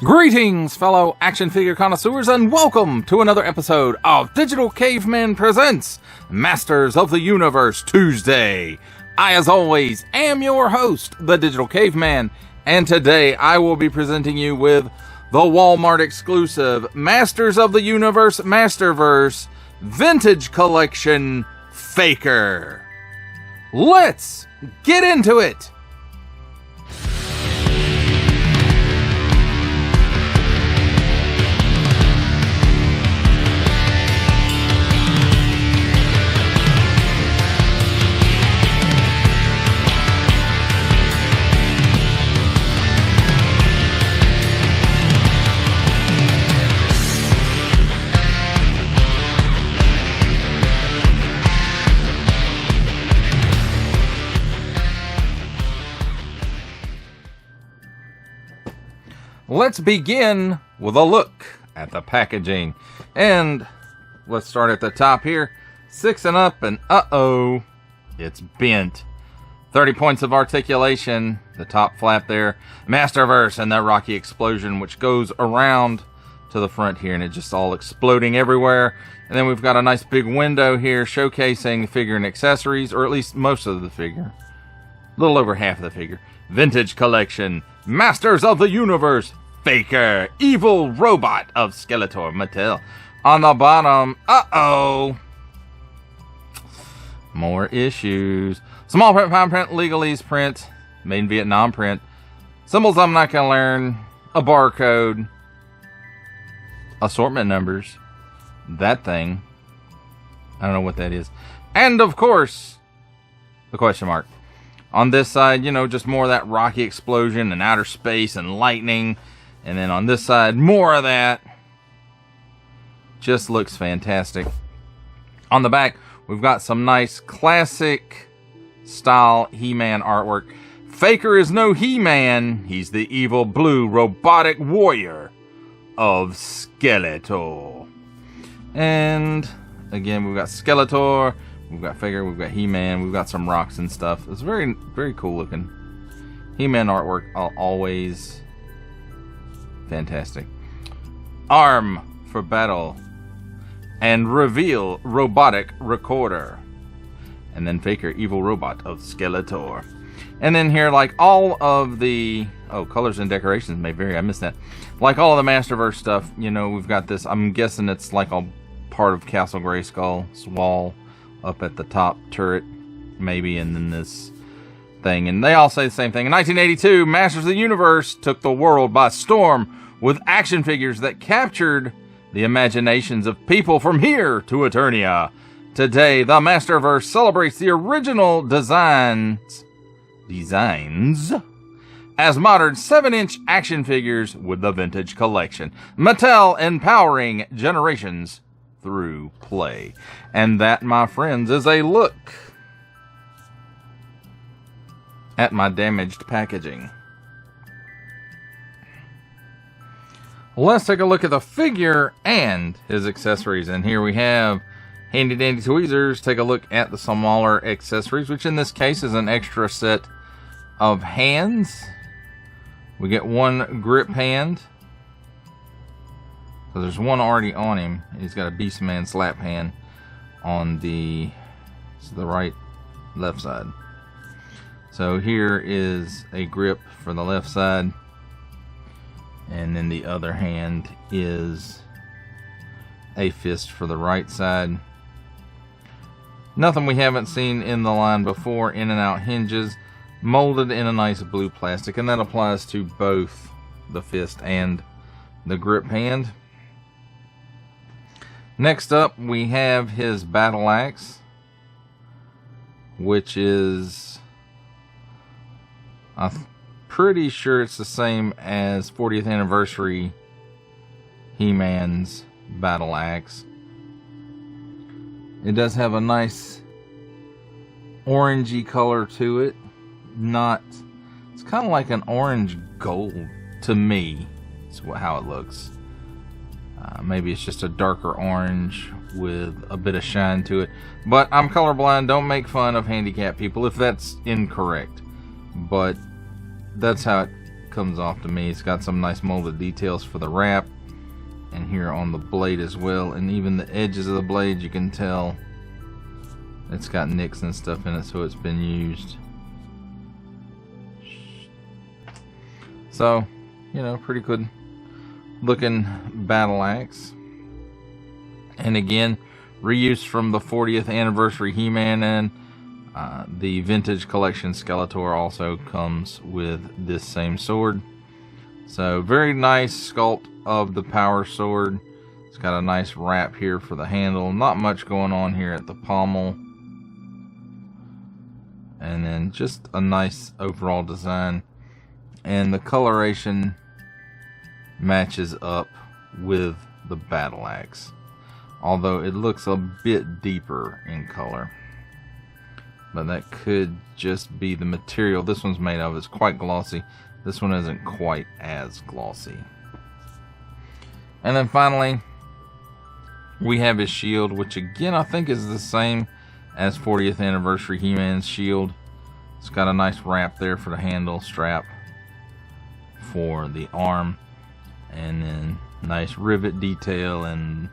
Greetings, fellow action figure connoisseurs, and welcome to another episode of Digital Caveman Presents Masters of the Universe Tuesday. I, as always, am your host, the Digital Caveman, and today I will be presenting you with the Walmart exclusive Masters of the Universe Masterverse Vintage Collection Faker. Let's get into it! Let's begin with a look at the packaging. And let's start at the top here. 6 and up, and uh-oh, it's bent. 30 points of articulation, the top flap there. Masterverse and that rocky explosion, which goes around to the front here, and it's just all exploding everywhere. And then we've got a nice big window here showcasing the figure and accessories, or at least most of the figure. A little over half of the figure. Vintage Collection, Masters of the Universe Faker, evil robot of Skeletor, Mattel. On the bottom, uh-oh, more issues. Small print, fine print, legalese print, made in Vietnam print. Symbols I'm not going to learn. A barcode. Assortment numbers. That thing. I don't know what that is. And, of course, the question mark. On this side, you know, just more of that rocky explosion and outer space and lightning. And then on this side, more of that. Just looks fantastic. On the back, we've got some nice classic style He-Man artwork. Faker is no He-Man. He's the evil blue robotic warrior of Skeletor. And again, we've got Skeletor. We've got Faker, we've got He-Man, we've got some rocks and stuff. It's very, very cool looking. He-Man artwork, always fantastic. Arm for battle. And reveal robotic recorder. And then Faker, evil robot of Skeletor. And then here, like all of the... Oh, colors and decorations may vary. I missed that. Like all of the Masterverse stuff, you know, we've got this. I'm guessing it's like a part of Castle Grayskull's wall. Up at the top turret, maybe, and then this thing. And they all say the same thing. In 1982, Masters of the Universe took the world by storm with action figures that captured the imaginations of people from here to Eternia. Today, the Masterverse celebrates the original designs as modern 7-inch action figures with the Vintage Collection. Mattel empowering generations through play. And that, my friends, is a look at my damaged packaging. Let's take a look at the figure and his accessories. And here we have handy dandy tweezers. Take a look at the smaller accessories, which in this case is an extra set of hands. We get one grip hand. So there's one already on him. He's got a Beastman slap hand on the left side. So here is a grip for the left side. And then the other hand is a fist for the right side. Nothing we haven't seen in the line before. In and out hinges. Molded in a nice blue plastic. And that applies to both the fist and the grip hand. Next up, we have his battle axe, which is, I'm pretty sure it's the same as 40th anniversary He-Man's battle axe. It does have a nice orangey color to it. It's kind of like an orange gold to me. It's how it looks. Maybe it's just a darker orange with a bit of shine to it. But I'm colorblind. Don't make fun of handicapped people if that's incorrect. But that's how it comes off to me. It's got some nice molded details for the wrap, and here on the blade as well, and even the edges of the blade, you can tell it's got nicks and stuff in it, so it's been used. So, you know, pretty good looking battle axe. And again, reuse from the 40th anniversary He-Man, and the vintage collection Skeletor also comes with this same sword. So very nice sculpt of the power sword. It's got a nice wrap here for the handle. Not much going on here at the pommel. And then just a nice overall design. And the coloration matches up with the battle axe, although it looks a bit deeper in color. But that could just be the material this one's made of. It's quite glossy. This one isn't quite as glossy. And then finally, we have his shield, which again I think is the same as 40th anniversary He-Man's shield. It's got a nice wrap there for the handle strap for the arm, and then nice rivet detail and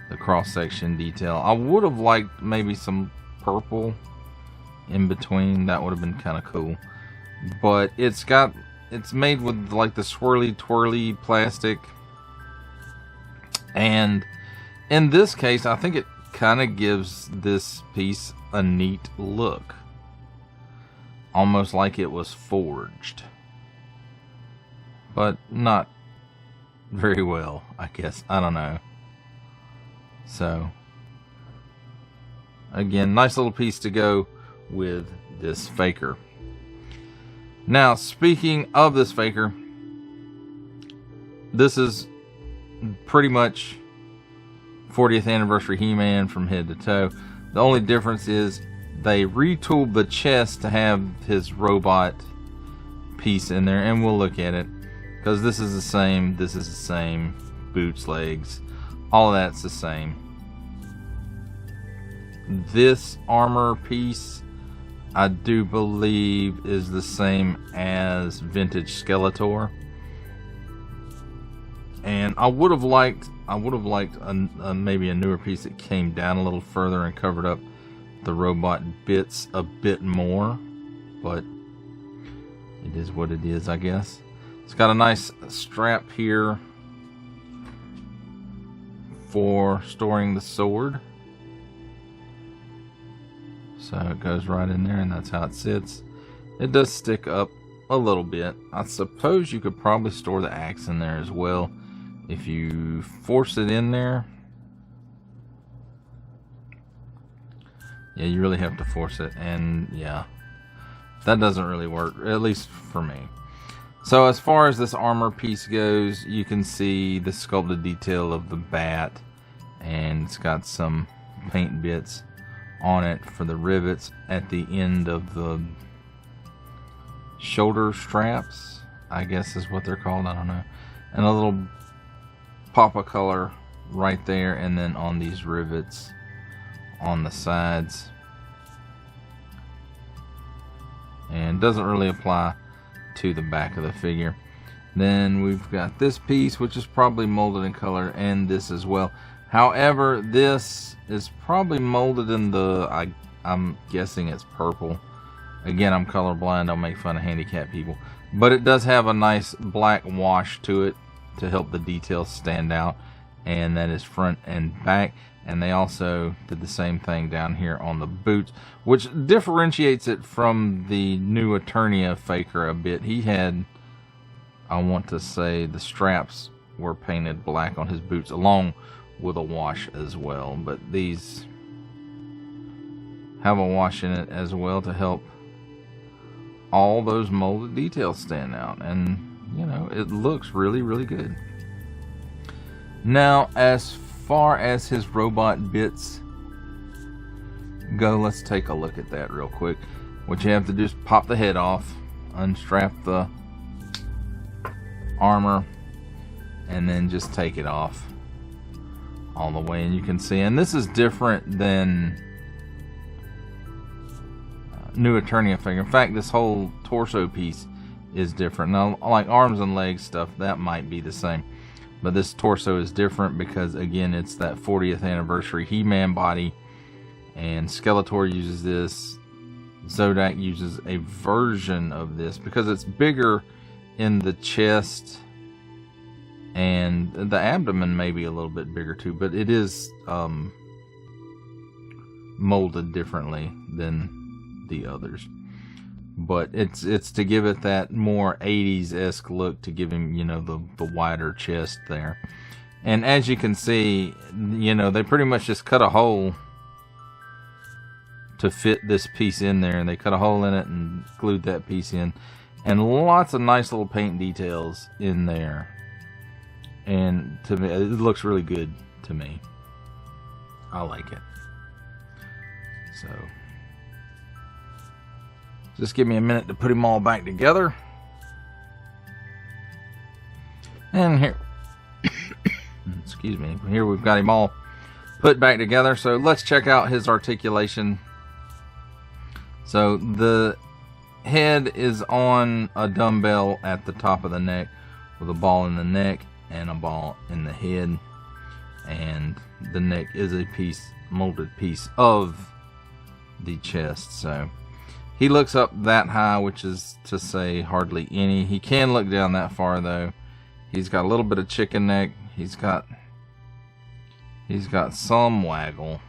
the cross-section detail. I would have liked maybe some purple in between. That would have been kind of cool. But it's made with like the swirly twirly plastic, and in this case I think it kind of gives this piece a neat look, almost like it was forged, but not very well, I guess. I don't know. So again, nice little piece to go with this Faker. Now, speaking of this Faker, this is pretty much 40th anniversary He-Man from head to toe. The only difference is they retooled the chest to have his robot piece in there, and we'll look at it, because this is the same, this is the same, boots, legs, all of that's the same. This armor piece, I do believe, is the same as vintage Skeletor, and I would have liked maybe a newer piece that came down a little further and covered up the robot bits a bit more, but it is what it is, I guess. It's got a nice strap here for storing the sword. So it goes right in there, and that's how it sits. It does stick up a little bit. I suppose you could probably store the axe in there as well if you force it in there. Yeah, you really have to force it, and yeah, that doesn't really work, at least for me. So as far as this armor piece goes, you can see the sculpted detail of the bat, and it's got some paint bits on it for the rivets at the end of the shoulder straps, I guess is what they're called, I don't know. And a little pop of color right there, and then on these rivets on the sides. And doesn't really apply to the back of the figure. Then we've got this piece, which is probably molded in color, and this as well. However, this is probably molded in the, I'm guessing it's purple. Again, I'm colorblind, I'll make fun of handicapped people. But it does have a nice black wash to it to help the details stand out. And that is front and back. And they also did the same thing down here on the boots, which differentiates it from the new Eternia Faker a bit. He had, I want to say, the straps were painted black on his boots along with a wash as well, but these have a wash in it as well to help all those molded details stand out, and you know, it looks really, really good. Now, as far as his robot bits go, let's take a look at that real quick. What you have to do is pop the head off, unstrap the armor, and then just take it off all the way, and you can see, and this is different than new Eternia figure. In fact, this whole torso piece is different. Now, like arms and legs stuff, that might be the same. But this torso is different because, again, it's that 40th anniversary He-Man body. And Skeletor uses this. Zodak uses a version of this because it's bigger in the chest. And the abdomen may be a little bit bigger too. But it is molded differently than the others. But it's to give it that more 80s-esque look, to give him, you know, the wider chest there. And as you can see, you know, they pretty much just cut a hole to fit this piece in there. And they cut a hole in it and glued that piece in. And lots of nice little paint details in there. And to me, it looks really good to me. I like it. So just give me a minute to put them all back together. And here, excuse me, here we've got him all put back together. So let's check out his articulation. So the head is on a dumbbell at the top of the neck with a ball in the neck and a ball in the head. And the neck is a molded piece of the chest. So he looks up that high, which is to say hardly any. He can look down that far though. He's got a little bit of chicken neck. He's got some waggle.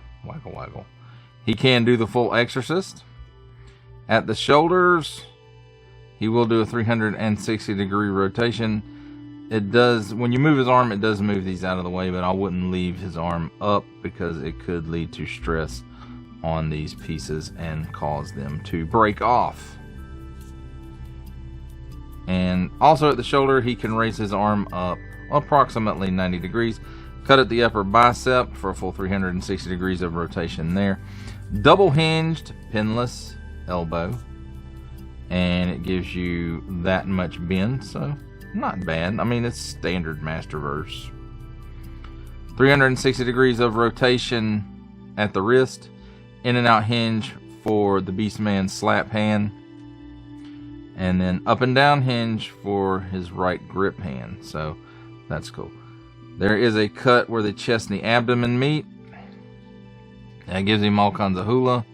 He can do the full exorcist. At the shoulders, he will do a 360-degree rotation. It does, when you move his arm, it does move these out of the way, but I wouldn't leave his arm up because it could lead to stress on these pieces and cause them to break off. And also at the shoulder, he can raise his arm up approximately 90 degrees. Cut at the upper bicep for a full 360 degrees of rotation there. Double hinged, pinless elbow. And it gives you that much bend, so not bad. I mean, it's standard Masterverse. 360 degrees of rotation at the wrist. In and out hinge for the Beastman slap hand. And then up and down hinge for his right grip hand. So that's cool. There is a cut where the chest and the abdomen meet. That gives him all kinds of hula.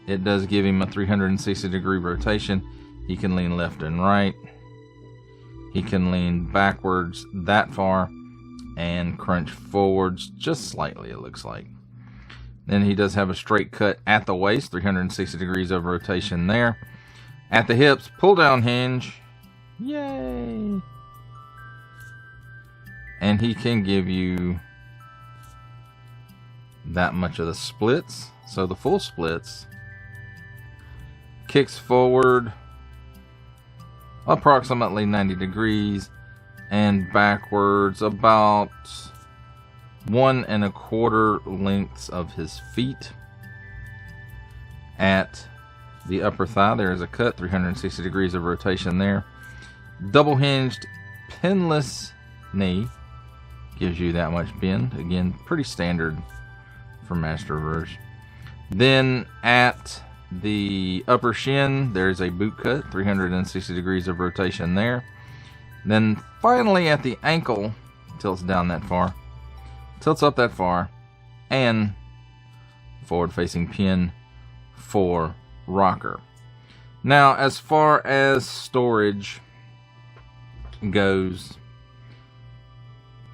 It does give him a 360 degree rotation. He can lean left and right. He can lean backwards that far and crunch forwards just slightly, it looks like. Then he does have a straight cut at the waist, 360 degrees of rotation there. At the hips, pull down hinge. Yay! And he can give you that much of the splits. So the full splits. Kicks forward approximately 90 degrees and backwards about 1 1/4 lengths of his feet. At the upper thigh, there is a cut, 360 degrees of rotation there. Double hinged, pinless knee gives you that much bend. Again, pretty standard for Masterverse. Then at the upper shin, there's a boot cut, 360 degrees of rotation there. Then finally at the ankle, tilts down that far, tilts up that far, and forward facing pin for rocker. Now, as far as storage goes,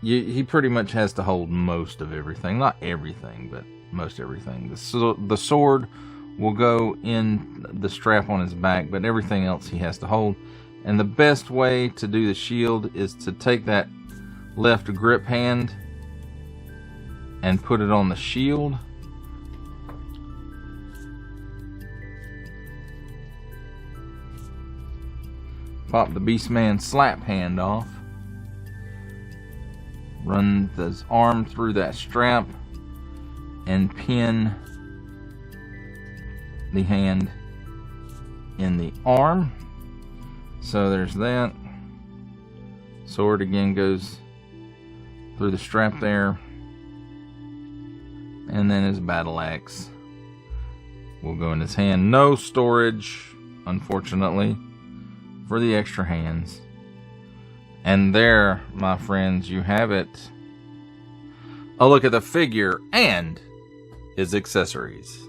he pretty much has to hold most of everything. Not everything, but most everything. The sword will go in the strap on his back, but everything else he has to hold. And the best way to do the shield is to take that left grip hand and put it on the shield. Pop the Beastman slap hand off. Run his arm through that strap and pin the hand in the arm. So there's that. Sword again goes through the strap there. And then his battle axe will go in his hand. No storage, unfortunately, for the extra hands. And there, my friends, you have it. A look at the figure and his accessories.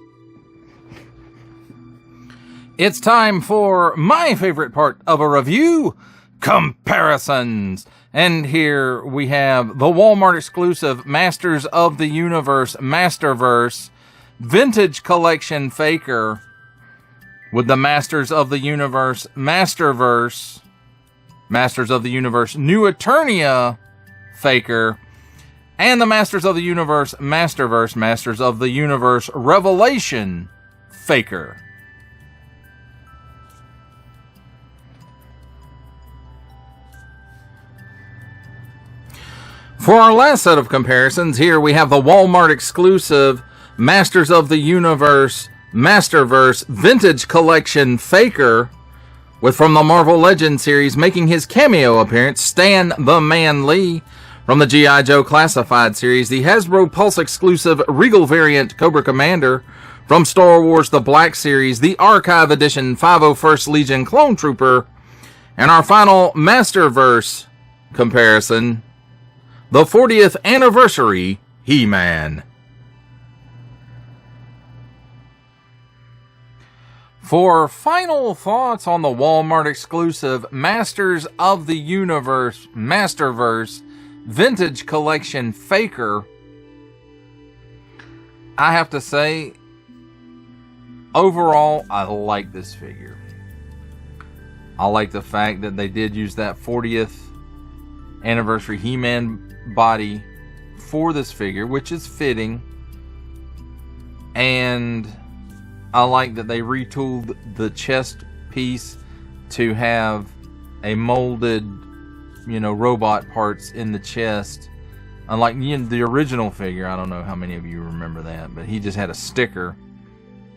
It's time for my favorite part of a review, comparisons. And here we have the Walmart exclusive Masters of the Universe Masterverse Vintage Collection Faker with the Masters of the Universe Masterverse, Masters of the Universe New Eternia Faker, and the Masters of the Universe Masterverse, Masters of the Universe Revelation Faker. For our last set of comparisons, here we have the Walmart exclusive Masters of the Universe Masterverse Vintage Collection Faker, with from the Marvel Legends series making his cameo appearance, Stan the Man Lee. From the G.I. Joe Classified series, the Hasbro Pulse exclusive Regal variant Cobra Commander. From Star Wars The Black Series, the Archive Edition 501st Legion Clone Trooper. And our final Masterverse comparison, the 40th Anniversary He-Man. For final thoughts on the Walmart exclusive Masters of the Universe Masterverse Vintage Collection Faker, I have to say, overall, I like this figure. I like the fact that they did use that 40th Anniversary He-Man body for this figure, which is fitting. And I like that they retooled the chest piece to have a molded, robot parts in the chest. Unlike the original figure, I don't know how many of you remember that, but he just had a sticker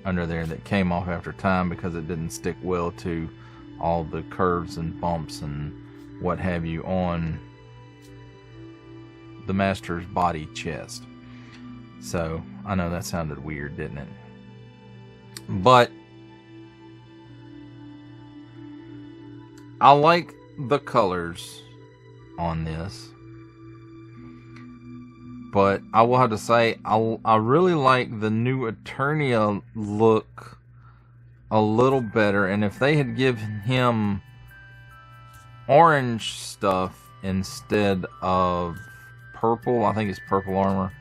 under there that came off after time because it didn't stick well to all the curves and bumps and what have you on the Master's body chest. So, I know that sounded weird, didn't it? But I like the colors on this. But I will have to say, I really like the New Eternia look a little better. And if they had given him orange stuff instead of purple, I think it's purple armor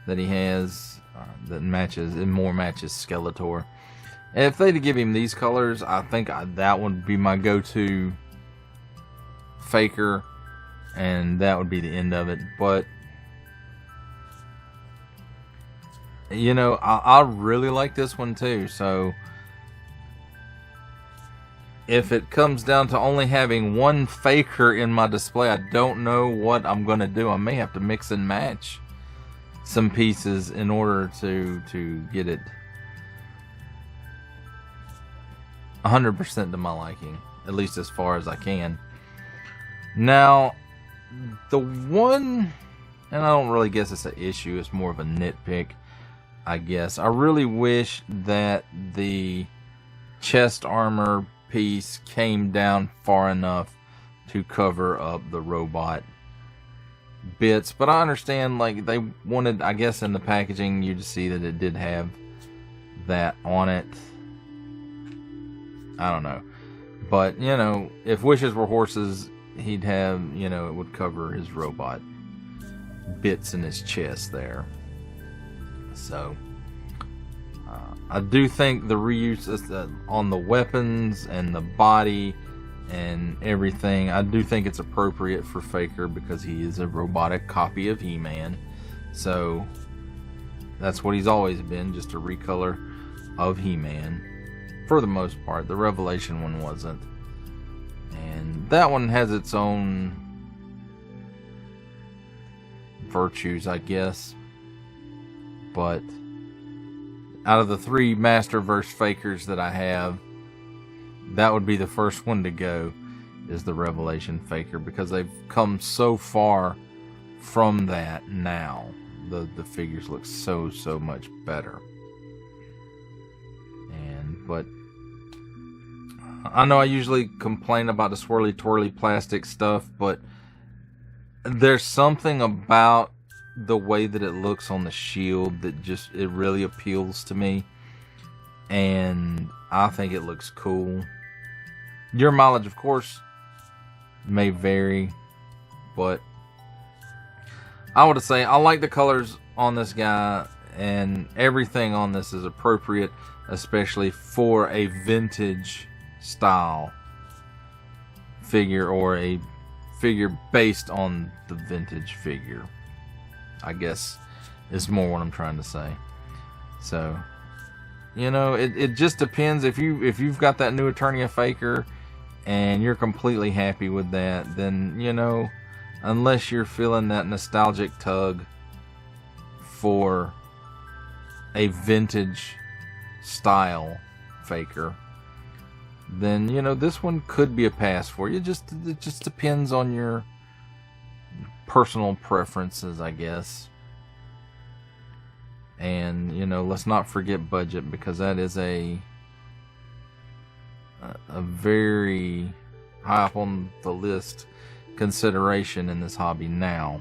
that he has, that more matches Skeletor. If they'd give him these colors, I think that would be my go-to Faker, and that would be the end of it. But I really like this one too. So if it comes down to only having one Faker in my display, I don't know what I'm going to do. I may have to mix and match some pieces in order to get it 100% to my liking, at least as far as I can. Now, the one, and I don't really guess it's an issue, it's more of a nitpick, I guess. I really wish that the chest armor piece came down far enough to cover up the robot bits, but I understand, like, they wanted, I guess, in the packaging you to see that it did have that on it. I don't know, but if wishes were horses, he'd have, it would cover his robot bits in his chest there. So I do think the reuse on the weapons and the body and everything, I do think it's appropriate for Faker because he is a robotic copy of He-Man. So that's what he's always been, just a recolor of He-Man. For the most part, the Revelation one wasn't. And that one has its own virtues, I guess. But out of the three Masterverse Fakers that I have, that would be the first one to go, is the Revelation Faker, because they've come so far from that now. The figures look so much better. But I know I usually complain about the swirly twirly plastic stuff, but there's something about the way that it looks on the shield that it really appeals to me, and I think it looks cool. Your mileage, of course, may vary, but I would say I like the colors on this guy, and everything on this is appropriate, especially for a vintage style figure, or a figure based on the vintage figure, I guess is more what I'm trying to say. So, you know, it just depends. If you've got that new Eternia Faker and you're completely happy with that, then, you know, unless you're feeling that nostalgic tug for a vintage style Faker, then, you know, this one could be a pass for you. It just depends on your personal preferences, I guess. And, you know, let's not forget budget, because that is a very high up on the list consideration in this hobby now,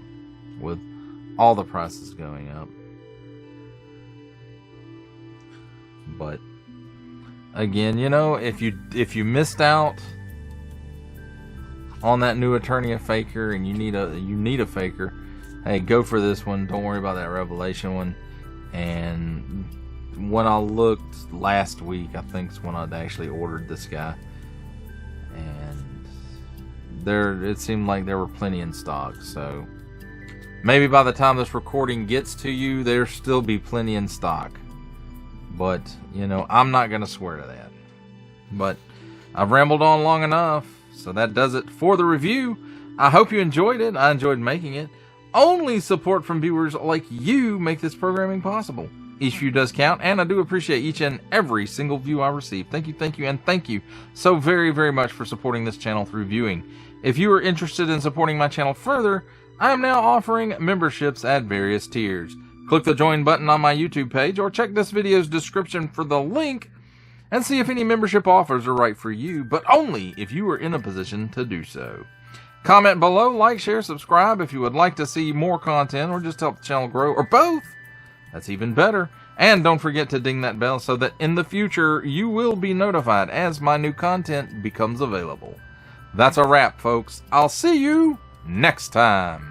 with all the prices going up. But again, you know, if you missed out on that new Eternia Faker and you need a Faker, hey, go for this one. Don't worry about that Revelation one. And when I looked last week, I think is when I'd actually ordered this guy, and it seemed like there were plenty in stock. So maybe by the time this recording gets to you, there'll still be plenty in stock. But, you know, I'm not going to swear to that. But I've rambled on long enough, so that does it for the review. I hope you enjoyed it. I enjoyed making it. Only support from viewers like you make this programming possible. Each view does count, and I do appreciate each and every single view I receive. Thank you, and thank you so very, very much for supporting this channel through viewing. If you are interested in supporting my channel further, I am now offering memberships at various tiers. Click the join button on my YouTube page, or check this video's description for the link and see if any membership offers are right for you, but only if you are in a position to do so. Comment below, like, share, subscribe if you would like to see more content, or just help the channel grow, or both. That's even better. And don't forget to ding that bell so that in the future you will be notified as my new content becomes available. That's a wrap, folks. I'll see you next time.